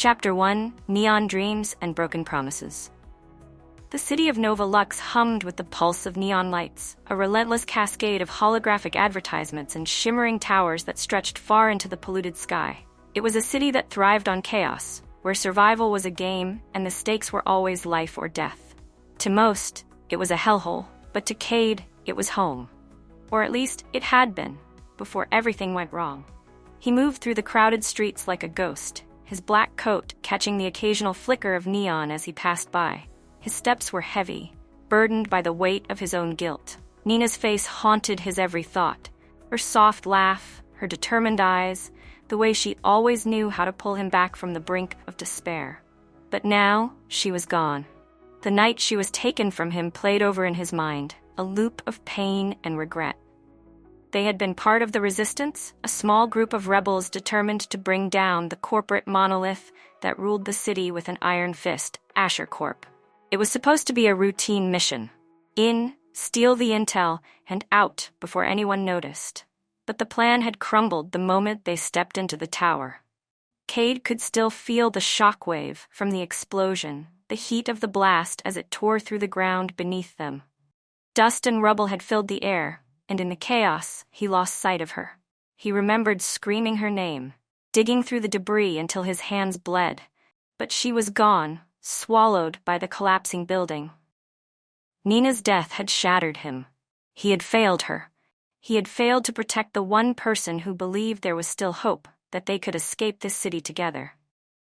Chapter 1: Neon Dreams and Broken Promises. The city of Nova Lux hummed with the pulse of neon lights, a relentless cascade of holographic advertisements and shimmering towers that stretched far into the polluted sky. It was a city that thrived on chaos, where survival was a game and the stakes were always life or death. To most, it was a hellhole, but to Kade, it was home. Or at least, it had been, before everything went wrong. He moved through the crowded streets like a ghost, his black coat catching the occasional flicker of neon as he passed by. His steps were heavy, burdened by the weight of his own guilt. Nina's face haunted his every thought. Her soft laugh, her determined eyes, the way she always knew how to pull him back from the brink of despair. But now, she was gone. The night she was taken from him played over in his mind, a loop of pain and regret. They had been part of the resistance, a small group of rebels determined to bring down the corporate monolith that ruled the city with an iron fist, Asher Corp. It was supposed to be a routine mission. In, steal the intel, and out before anyone noticed. But the plan had crumbled the moment they stepped into the tower. Kade could still feel the shockwave from the explosion, the heat of the blast as it tore through the ground beneath them. Dust and rubble had filled the air, and in the chaos, he lost sight of her. He remembered screaming her name, digging through the debris until his hands bled. But she was gone, swallowed by the collapsing building. Nina's death had shattered him. He had failed her. He had failed to protect the one person who believed there was still hope, that they could escape this city together.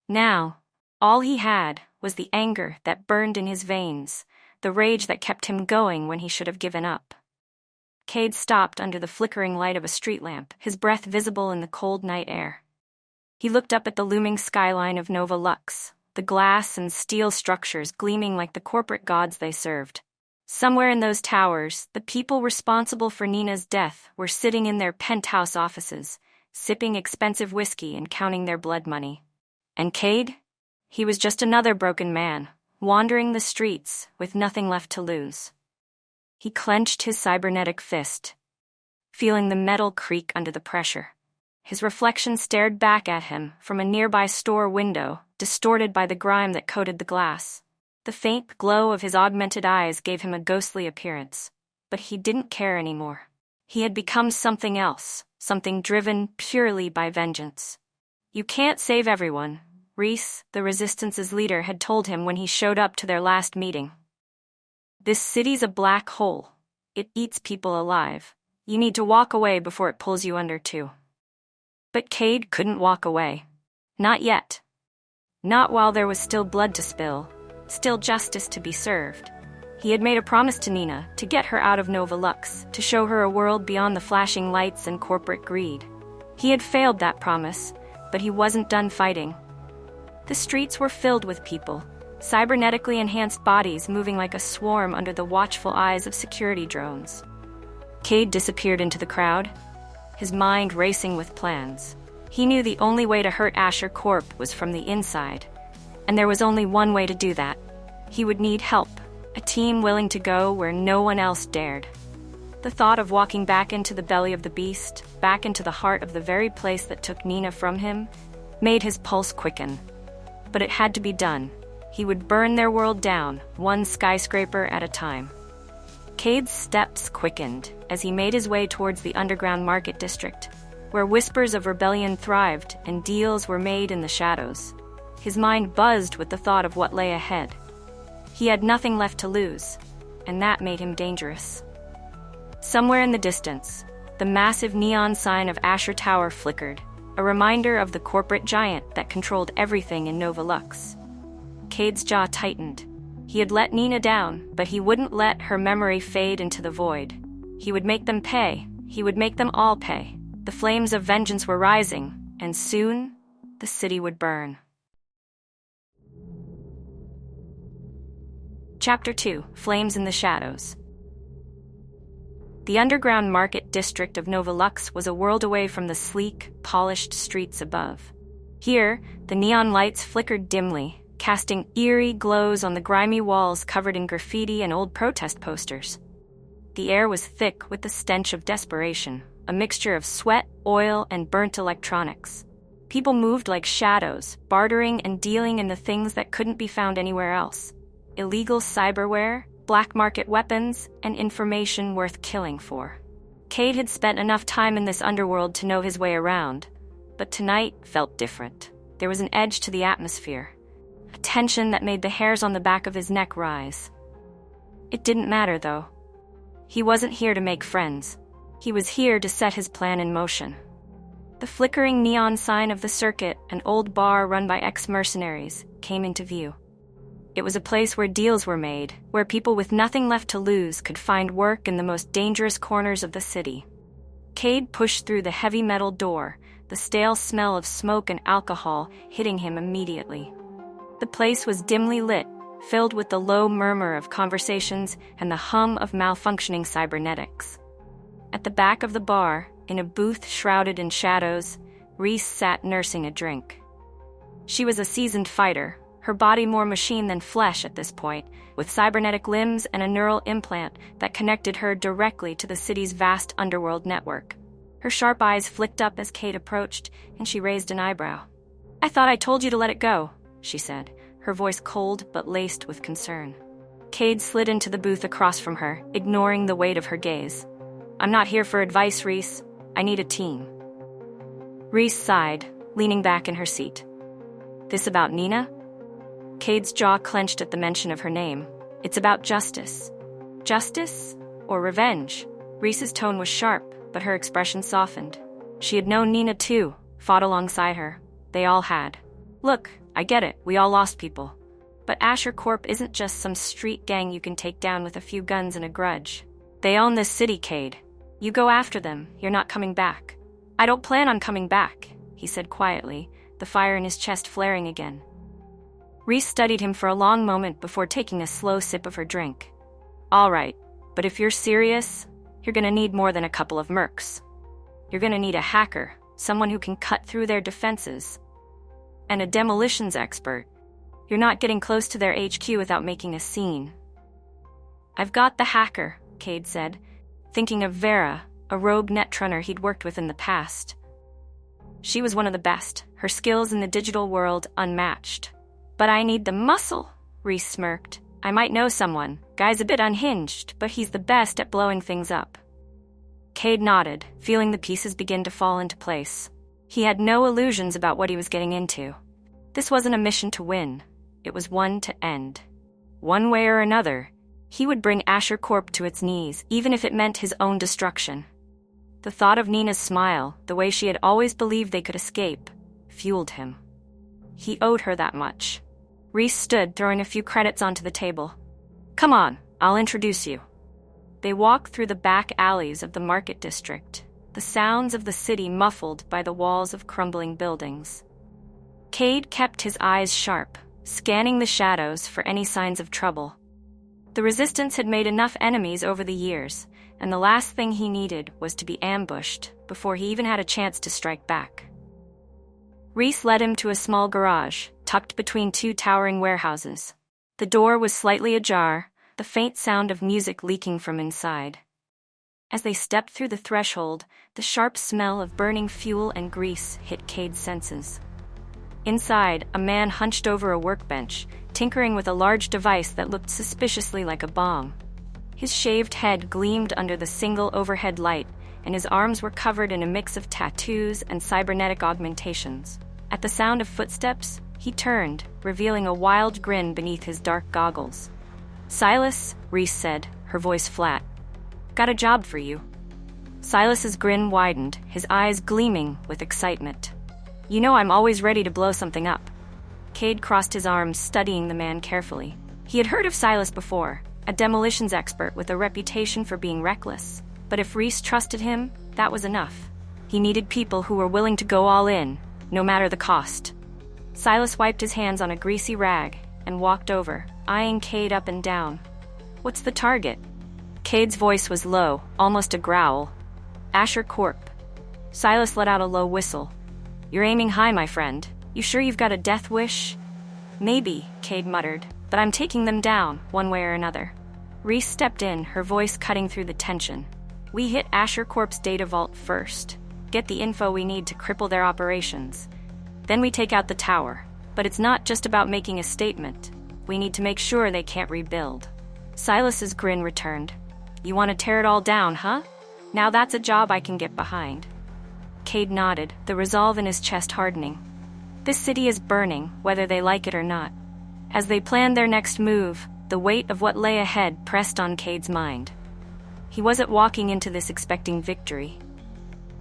Now, all he had was the anger that burned in his veins, the rage that kept him going when he should have given up. Kade stopped under the flickering light of a street lamp, his breath visible in the cold night air. He looked up at the looming skyline of Nova Lux, the glass and steel structures gleaming like the corporate gods they served. Somewhere in those towers, the people responsible for Nina's death were sitting in their penthouse offices, sipping expensive whiskey and counting their blood money. And Kade? He was just another broken man, wandering the streets with nothing left to lose. He clenched his cybernetic fist, feeling the metal creak under the pressure. His reflection stared back at him from a nearby store window, distorted by the grime that coated the glass. The faint glow of his augmented eyes gave him a ghostly appearance, but he didn't care anymore. He had become something else, something driven purely by vengeance. "You can't save everyone," Reese, the Resistance's leader, had told him when he showed up to their last meeting. "This city's a black hole. It eats people alive. You need to walk away before it pulls you under too." But Kade couldn't walk away. Not yet. Not while there was still blood to spill, still justice to be served. He had made a promise to Nina to get her out of Nova Lux, to show her a world beyond the flashing lights and corporate greed. He had failed that promise, but he wasn't done fighting. The streets were filled with people, cybernetically enhanced bodies moving like a swarm under the watchful eyes of security drones. Kade disappeared into the crowd, his mind racing with plans. He knew the only way to hurt Asher Corp was from the inside, and there was only one way to do that. He would need help, a team willing to go where no one else dared. The thought of walking back into the belly of the beast, back into the heart of the very place that took Nina from him, made his pulse quicken. But it had to be done. He would burn their world down, one skyscraper at a time. Kade's steps quickened as he made his way towards the underground market district, where whispers of rebellion thrived and deals were made in the shadows. His mind buzzed with the thought of what lay ahead. He had nothing left to lose, and that made him dangerous. Somewhere in the distance, the massive neon sign of Asher Tower flickered, a reminder of the corporate giant that controlled everything in Nova Lux. Kade's jaw tightened. He had let Nina down, but he wouldn't let her memory fade into the void. He would make them pay. He would make them all pay. The flames of vengeance were rising, and soon, the city would burn. Chapter 2: Flames in the Shadows. The underground market district of Nova Lux was a world away from the sleek, polished streets above. Here, the neon lights flickered dimly, casting eerie glows on the grimy walls covered in graffiti and old protest posters. The air was thick with the stench of desperation, a mixture of sweat, oil, and burnt electronics. People moved like shadows, bartering and dealing in the things that couldn't be found anywhere else. Illegal cyberware, black market weapons, and information worth killing for. Kade had spent enough time in this underworld to know his way around, but tonight felt different. There was an edge to the atmosphere, a tension that made the hairs on the back of his neck rise. It didn't matter, though. He wasn't here to make friends. He was here to set his plan in motion. The flickering neon sign of the circuit, an old bar run by ex-mercenaries, came into view. It was a place where deals were made, where people with nothing left to lose could find work in the most dangerous corners of the city. Kade pushed through the heavy metal door, the stale smell of smoke and alcohol hitting him immediately. The place was dimly lit, filled with the low murmur of conversations and the hum of malfunctioning cybernetics. At the back of the bar, in a booth shrouded in shadows, Reese sat nursing a drink. She was a seasoned fighter, her body more machine than flesh at this point, with cybernetic limbs and a neural implant that connected her directly to the city's vast underworld network. Her sharp eyes flicked up as Kade approached, and she raised an eyebrow. "I thought I told you to let it go," she said, her voice cold but laced with concern. Kade slid into the booth across from her, ignoring the weight of her gaze. "I'm not here for advice, Reese. I need a team." Reese sighed, leaning back in her seat. "This about Nina?" Kade's jaw clenched at the mention of her name. "It's about justice." "Justice? Or revenge?" Reese's tone was sharp, but her expression softened. She had known Nina too, fought alongside her. They all had. "Look, I get it, we all lost people. But Asher Corp isn't just some street gang you can take down with a few guns and a grudge. They own this city, Kade. You go after them, you're not coming back." "I don't plan on coming back," he said quietly, the fire in his chest flaring again. Reese studied him for a long moment before taking a slow sip of her drink. "All right, but if you're serious, you're gonna need more than a couple of mercs. You're gonna need a hacker, someone who can cut through their defenses, and a demolitions expert. You're not getting close to their HQ without making a scene." "I've got the hacker," Kade said, thinking of Vera, a rogue netrunner he'd worked with in the past. She was one of the best, her skills in the digital world unmatched. "But I need the muscle," Reese smirked. "I might know someone. Guy's a bit unhinged, but he's the best at blowing things up." Kade nodded, feeling the pieces begin to fall into place. He had no illusions about what he was getting into. This wasn't a mission to win. It was one to end. One way or another, he would bring Asher Corp to its knees, even if it meant his own destruction. The thought of Nina's smile, the way she had always believed they could escape, fueled him. He owed her that much. Reese stood, throwing a few credits onto the table. "Come on, I'll introduce you." They walked through the back alleys of the market district, the sounds of the city muffled by the walls of crumbling buildings. Kade kept his eyes sharp, scanning the shadows for any signs of trouble. The resistance had made enough enemies over the years, and the last thing he needed was to be ambushed before he even had a chance to strike back. Reese led him to a small garage, tucked between two towering warehouses. The door was slightly ajar, the faint sound of music leaking from inside. As they stepped through the threshold, the sharp smell of burning fuel and grease hit Kade's senses. Inside, a man hunched over a workbench, tinkering with a large device that looked suspiciously like a bomb. His shaved head gleamed under the single overhead light, and his arms were covered in a mix of tattoos and cybernetic augmentations. At the sound of footsteps, he turned, revealing a wild grin beneath his dark goggles. "Silas," Reese said, her voice flat. "Got a job for you." Silas's grin widened, his eyes gleaming with excitement. "You know I'm always ready to blow something up." Kade crossed his arms, studying the man carefully. He had heard of Silas before, a demolitions expert with a reputation for being reckless. But if Reese trusted him, that was enough. He needed people who were willing to go all in, no matter the cost. Silas wiped his hands on a greasy rag and walked over, eyeing Kade up and down. "What's the target?" Kade's voice was low, almost a growl. "Asher Corp." Silas let out a low whistle. "You're aiming high, my friend. You sure you've got a death wish?" "Maybe," Kade muttered, "but I'm taking them down, one way or another." Reese stepped in, her voice cutting through the tension. "We hit Asher Corp's data vault first. Get the info we need to cripple their operations. Then we take out the tower. But it's not just about making a statement. We need to make sure they can't rebuild. Silas's grin returned. You want to tear it all down, huh? Now that's a job I can get behind. Kade nodded, the resolve in his chest hardening. This city is burning, whether they like it or not. As they planned their next move, the weight of what lay ahead pressed on Kade's mind. He wasn't walking into this expecting victory.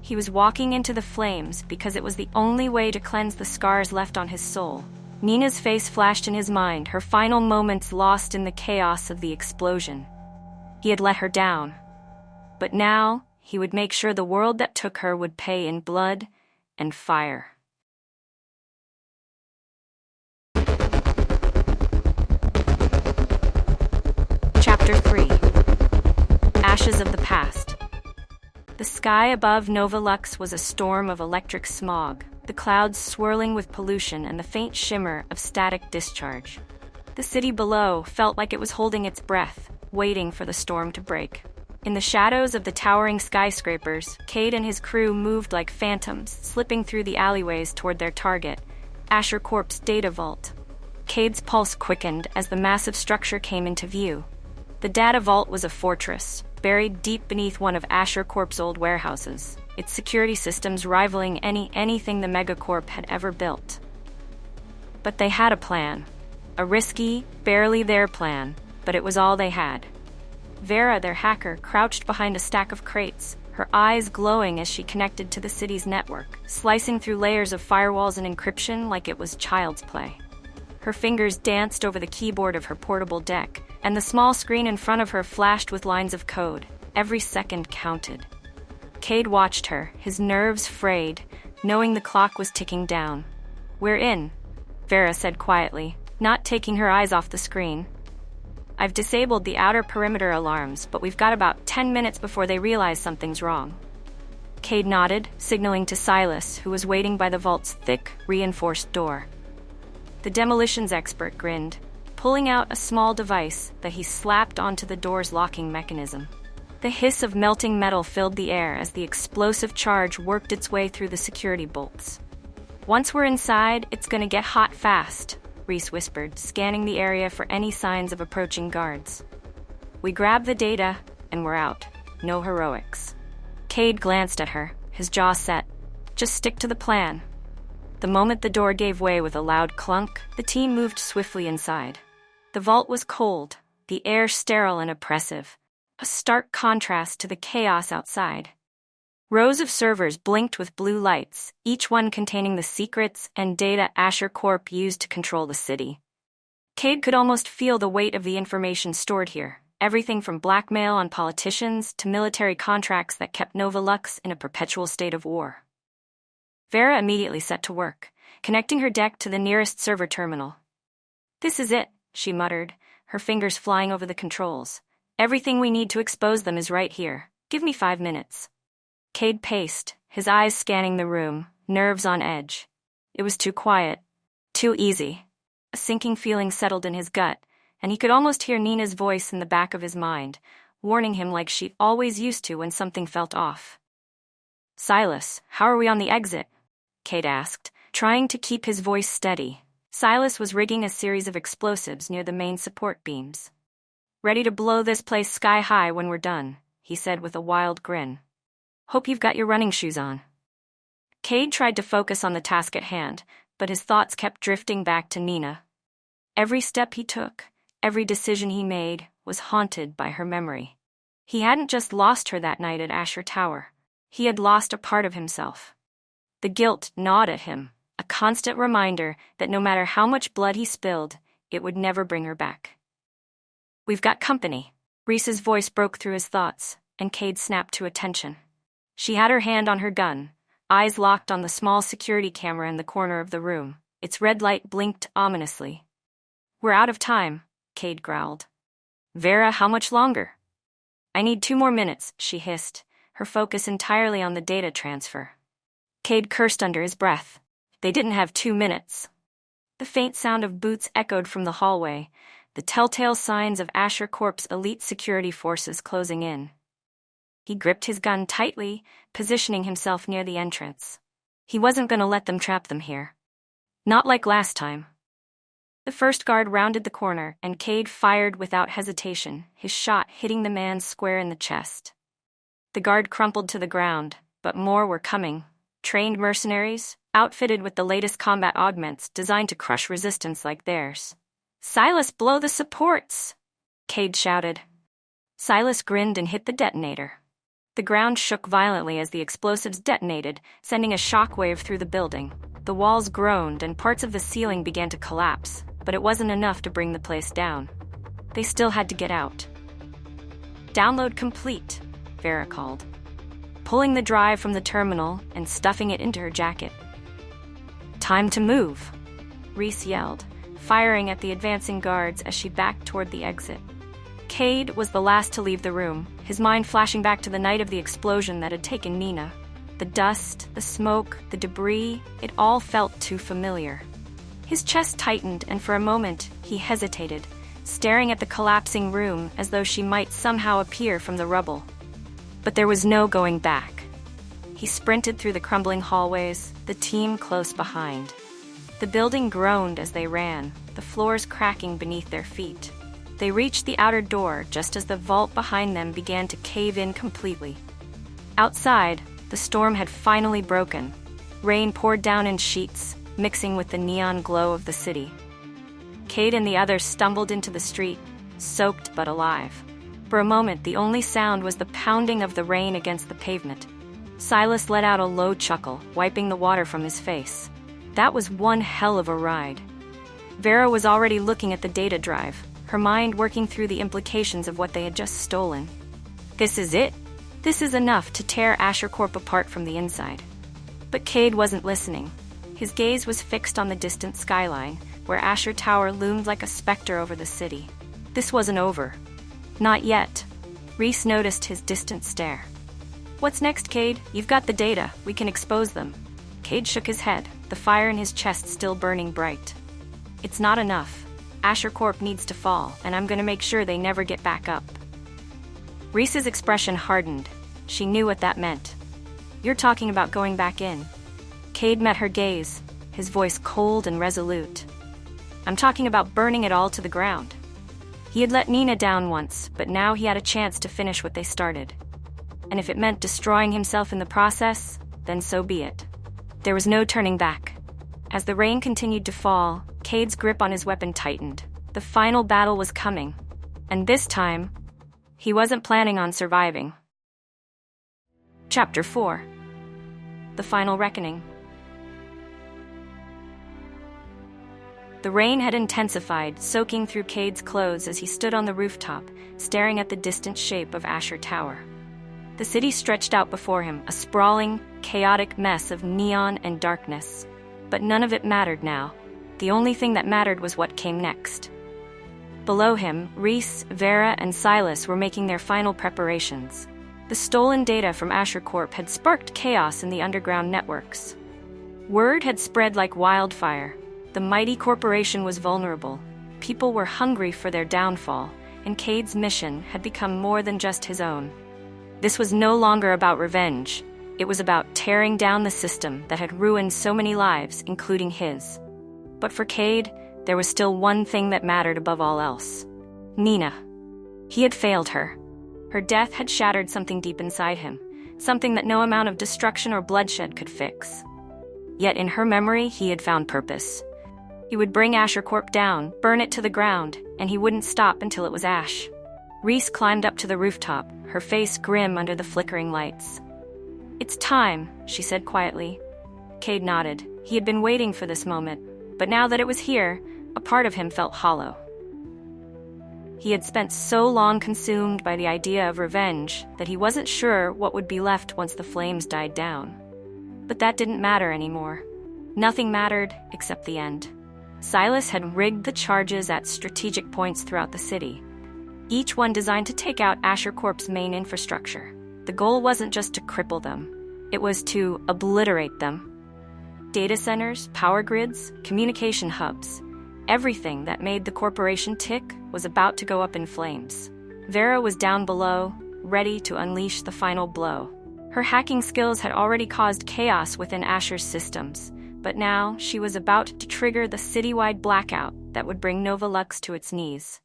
He was walking into the flames because it was the only way to cleanse the scars left on his soul. Nina's face flashed in his mind, her final moments lost in the chaos of the explosion. He had let her down. But now, he would make sure the world that took her would pay in blood and fire. Chapter 3. Ashes of the Past. The sky above Nova Lux was a storm of electric smog, the clouds swirling with pollution and the faint shimmer of static discharge. The city below felt like it was holding its breath, waiting for the storm to break. In the shadows of the towering skyscrapers, Kade and his crew moved like phantoms, slipping through the alleyways toward their target, Asher Corp's data vault. Kade's pulse quickened as the massive structure came into view. The data vault was a fortress, buried deep beneath one of Asher Corp's old warehouses, its security systems rivaling anything the megacorp had ever built. But they had a plan. A risky, barely their plan, but it was all they had. Vera, their hacker, crouched behind a stack of crates, her eyes glowing as she connected to the city's network, slicing through layers of firewalls and encryption like it was child's play. Her fingers danced over the keyboard of her portable deck, and the small screen in front of her flashed with lines of code. Every second counted. Kade watched her, his nerves frayed, knowing the clock was ticking down. We're in, Vera said quietly, not taking her eyes off the screen. I've disabled the outer perimeter alarms, but we've got about 10 minutes before they realize something's wrong. Kade nodded, signaling to Silas, who was waiting by the vault's thick, reinforced door. The demolitions expert grinned, pulling out a small device that he slapped onto the door's locking mechanism. The hiss of melting metal filled the air as the explosive charge worked its way through the security bolts. Once we're inside, it's gonna get hot fast, Reese whispered, scanning the area for any signs of approaching guards. We grab the data, and we're out. No heroics. Kade glanced at her, his jaw set. Just stick to the plan. The moment the door gave way with a loud clunk, the team moved swiftly inside. The vault was cold, the air sterile and oppressive, a stark contrast to the chaos outside. Rows of servers blinked with blue lights, each one containing the secrets and data Asher Corp used to control the city. Kade could almost feel the weight of the information stored here, everything from blackmail on politicians to military contracts that kept Nova Lux in a perpetual state of war. Vera immediately set to work, connecting her deck to the nearest server terminal. This is it, she muttered, her fingers flying over the controls. Everything we need to expose them is right here. Give me 5 minutes. Kade paced, his eyes scanning the room, nerves on edge. It was too quiet, too easy. A sinking feeling settled in his gut, and he could almost hear Nina's voice in the back of his mind, warning him like she always used to when something felt off. Silas, how are we on the exit? Kade asked, trying to keep his voice steady. Silas was rigging a series of explosives near the main support beams. Ready to blow this place sky high when we're done, he said with a wild grin. Hope you've got your running shoes on. Kade tried to focus on the task at hand, but his thoughts kept drifting back to Nina. Every step he took, every decision he made, was haunted by her memory. He hadn't just lost her that night at Asher Tower. He had lost a part of himself. The guilt gnawed at him, a constant reminder that no matter how much blood he spilled, it would never bring her back. We've got company. Reese's voice broke through his thoughts, and Kade snapped to attention. She had her hand on her gun, eyes locked on the small security camera in the corner of the room. Its red light blinked ominously. We're out of time, Kade growled. Vera, how much longer? I need 2 more minutes, she hissed, her focus entirely on the data transfer. Kade cursed under his breath. They didn't have 2 minutes. The faint sound of boots echoed from the hallway, the telltale signs of Asher Corp's elite security forces closing in. He gripped his gun tightly, positioning himself near the entrance. He wasn't going to let them trap them here. Not like last time. The first guard rounded the corner, and Kade fired without hesitation, his shot hitting the man square in the chest. The guard crumpled to the ground, but more were coming. Trained mercenaries, outfitted with the latest combat augments designed to crush resistance like theirs. "Silas, blow the supports!" Kade shouted. Silas grinned and hit the detonator. The ground shook violently as the explosives detonated, sending a shockwave through the building. The walls groaned and parts of the ceiling began to collapse, but it wasn't enough to bring the place down. They still had to get out. "Download complete," Vera called, pulling the drive from the terminal and stuffing it into her jacket. "Time to move," Reese yelled, firing at the advancing guards as she backed toward the exit. Kade was the last to leave the room, his mind flashing back to the night of the explosion that had taken Nina. The dust, the smoke, the debris, it all felt too familiar. His chest tightened, and for a moment, he hesitated, staring at the collapsing room as though she might somehow appear from the rubble. But there was no going back. He sprinted through the crumbling hallways, the team close behind. The building groaned as they ran, the floors cracking beneath their feet. They reached the outer door just as the vault behind them began to cave in completely. Outside, the storm had finally broken. Rain poured down in sheets, mixing with the neon glow of the city. Kade and the others stumbled into the street, soaked but alive. For a moment, the only sound was the pounding of the rain against the pavement. Silas let out a low chuckle, wiping the water from his face. That was one hell of a ride. Vera was already looking at the data drive, her mind working through the implications of what they had just stolen. This is it. This is enough to tear Asher Corp apart from the inside. But Kade wasn't listening. His gaze was fixed on the distant skyline, where Asher Tower loomed like a specter over the city. This wasn't over. Not yet. Reese noticed his distant stare. "What's next, Kade? You've got the data. We can expose them." Kade shook his head, the fire in his chest still burning bright. "It's not enough. Asher Corp needs to fall, and I'm going to make sure they never get back up." Reese's expression hardened. She knew what that meant. "You're talking about going back in." Kade met her gaze, his voice cold and resolute. "I'm talking about burning it all to the ground." He had let Nina down once, but now he had a chance to finish what they started. And if it meant destroying himself in the process, then so be it. There was no turning back. As the rain continued to fall, Kade's grip on his weapon tightened. The final battle was coming. And this time, he wasn't planning on surviving. Chapter 4. The Final Reckoning. The rain had intensified, soaking through Kade's clothes as he stood on the rooftop, staring at the distant shape of Asher Tower. The city stretched out before him, a sprawling, chaotic mess of neon and darkness. But none of it mattered now. The only thing that mattered was what came next. Below him, Reese, Vera, and Silas were making their final preparations. The stolen data from Asher Corp had sparked chaos in the underground networks. Word had spread like wildfire. The mighty corporation was vulnerable. People were hungry for their downfall, and Kade's mission had become more than just his own. This was no longer about revenge. It was about tearing down the system that had ruined so many lives, including his. But for Kade, there was still one thing that mattered above all else. Nina. He had failed her. Her death had shattered something deep inside him, something that no amount of destruction or bloodshed could fix. Yet in her memory, he had found purpose. He would bring Asher Corp down, burn it to the ground, and he wouldn't stop until it was ash. Reese climbed up to the rooftop, her face grim under the flickering lights. "It's time," she said quietly. Kade nodded. He had been waiting for this moment, but now that it was here, a part of him felt hollow. He had spent so long consumed by the idea of revenge that he wasn't sure what would be left once the flames died down. But that didn't matter anymore. Nothing mattered except the end. Silas had rigged the charges at strategic points throughout the city, each one designed to take out Asher Corp's main infrastructure. The goal wasn't just to cripple them, it was to obliterate them. Data centers, power grids, communication hubs, everything that made the corporation tick was about to go up in flames. Vera was down below, ready to unleash the final blow. Her hacking skills had already caused chaos within Asher's systems, but now she was about to trigger the citywide blackout that would bring Nova Lux to its knees.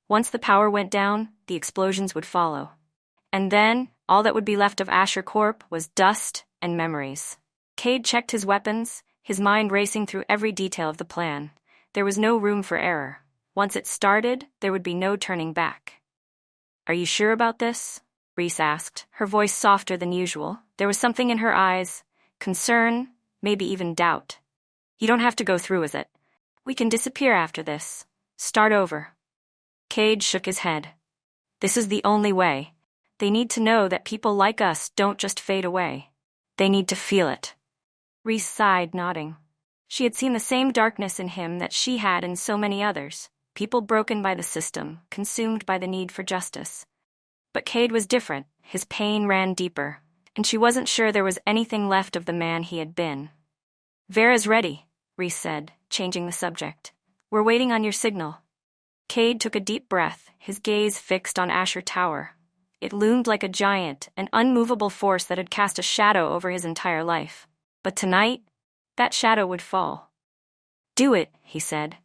Once the power went down, the explosions would follow. And then, all that would be left of Asher Corp was dust and memories. Kade checked his weapons, his mind racing through every detail of the plan. There was no room for error. Once it started, there would be no turning back. "Are you sure about this?" Reese asked, her voice softer than usual. There was something in her eyes, concern, maybe even doubt. "You don't have to go through with it. We can disappear after this. Start over." Kade shook his head. "This is the only way. They need to know that people like us don't just fade away. They need to feel it." Reese sighed, nodding. She had seen the same darkness in him that she had in so many others, people broken by the system, consumed by the need for justice. But Kade was different. His pain ran deeper, and she wasn't sure there was anything left of the man he had been. "Vera's ready," Reese said, changing the subject. "We're waiting on your signal." Kade took a deep breath, his gaze fixed on Asher Tower. It loomed like a giant, an unmovable force that had cast a shadow over his entire life. But tonight, that shadow would fall. "Do it," he said.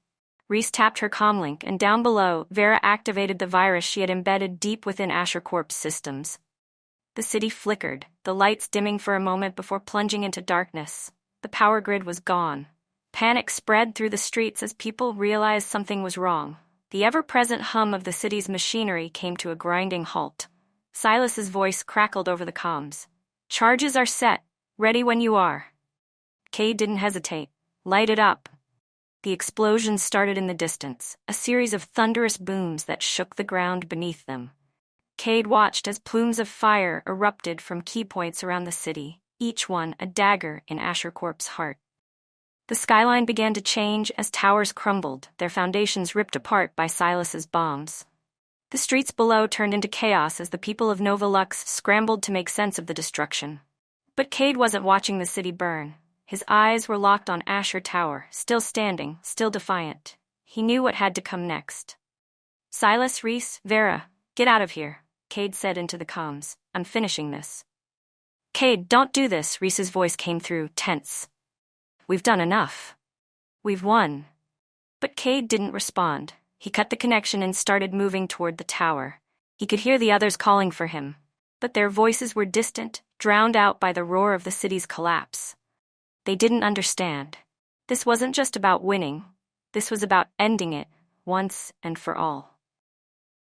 Reese tapped her comlink, and down below, Vera activated the virus she had embedded deep within Asher Corp's systems. The city flickered, the lights dimming for a moment before plunging into darkness. The power grid was gone. Panic spread through the streets as people realized something was wrong. The ever-present hum of the city's machinery came to a grinding halt. Silas's voice crackled over the comms. "Charges are set. Ready when you are." Kade didn't hesitate. "Light it up." The explosions started in the distance, a series of thunderous booms that shook the ground beneath them. Kade watched as plumes of fire erupted from key points around the city, each one a dagger in Asher Corp's heart. The skyline began to change as towers crumbled, their foundations ripped apart by Silas's bombs. The streets below turned into chaos as the people of Nova Lux scrambled to make sense of the destruction. But Kade wasn't watching the city burn. His eyes were locked on Asher Tower, still standing, still defiant. He knew what had to come next. "Silas, Reese, Vera, get out of here," Kade said into the comms. "I'm finishing this." "Kade, don't do this," Reese's voice came through, tense. "We've done enough. We've won." But Kade didn't respond. He cut the connection and started moving toward the tower. He could hear the others calling for him, but their voices were distant, drowned out by the roar of the city's collapse. They didn't understand. This wasn't just about winning. This was about ending it, once and for all.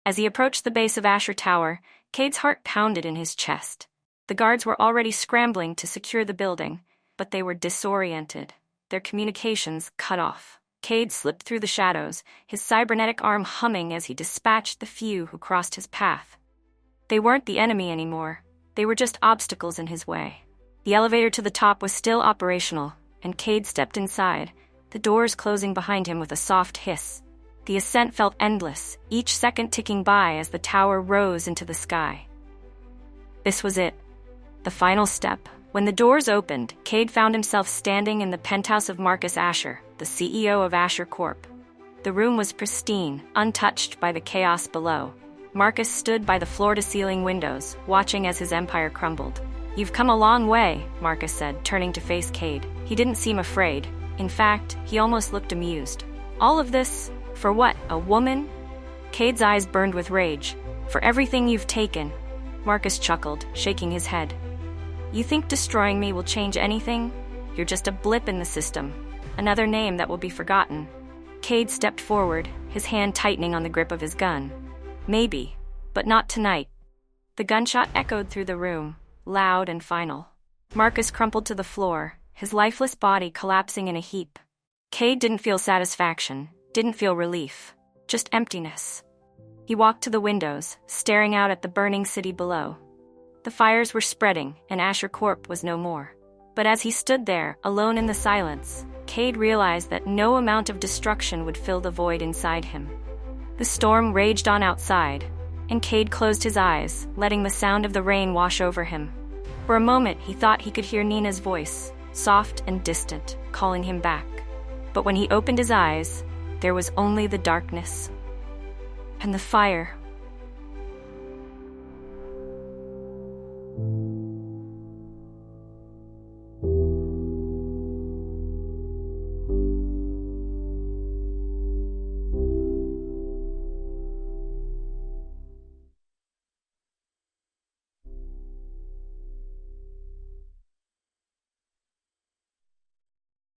As he approached the base of Asher Tower, Kade's heart pounded in his chest. The guards were already scrambling to secure the building, but they were disoriented, their communications cut off. Kade slipped through the shadows, his cybernetic arm humming as he dispatched the few who crossed his path. They weren't the enemy anymore. They were just obstacles in his way. The elevator to the top was still operational, and Kade stepped inside, the doors closing behind him with a soft hiss. The ascent felt endless, each second ticking by as the tower rose into the sky. This was it, the final step. When the doors opened, Kade found himself standing in the penthouse of Marcus Asher, the CEO of Asher Corp. The room was pristine, untouched by the chaos below. Marcus stood by the floor-to-ceiling windows, watching as his empire crumbled. "You've come a long way," Marcus said, turning to face Kade. He didn't seem afraid. In fact, he almost looked amused. "All of this, for what, a woman?" Kade's eyes burned with rage. "For everything you've taken." Marcus chuckled, shaking his head. "You think destroying me will change anything? You're just a blip in the system. Another name that will be forgotten." Kade stepped forward, his hand tightening on the grip of his gun. "Maybe, but not tonight." The gunshot echoed through the room, loud and final. Marcus crumpled to the floor, his lifeless body collapsing in a heap. Kade didn't feel satisfaction, didn't feel relief, just emptiness. He walked to the windows, staring out at the burning city below. The fires were spreading, and Asher Corp was no more. But as he stood there, alone in the silence, Kade realized that no amount of destruction would fill the void inside him. The storm raged on outside, and Kade closed his eyes, letting the sound of the rain wash over him. For a moment, he thought he could hear Nina's voice, soft and distant, calling him back. But when he opened his eyes, there was only the darkness. And the fire,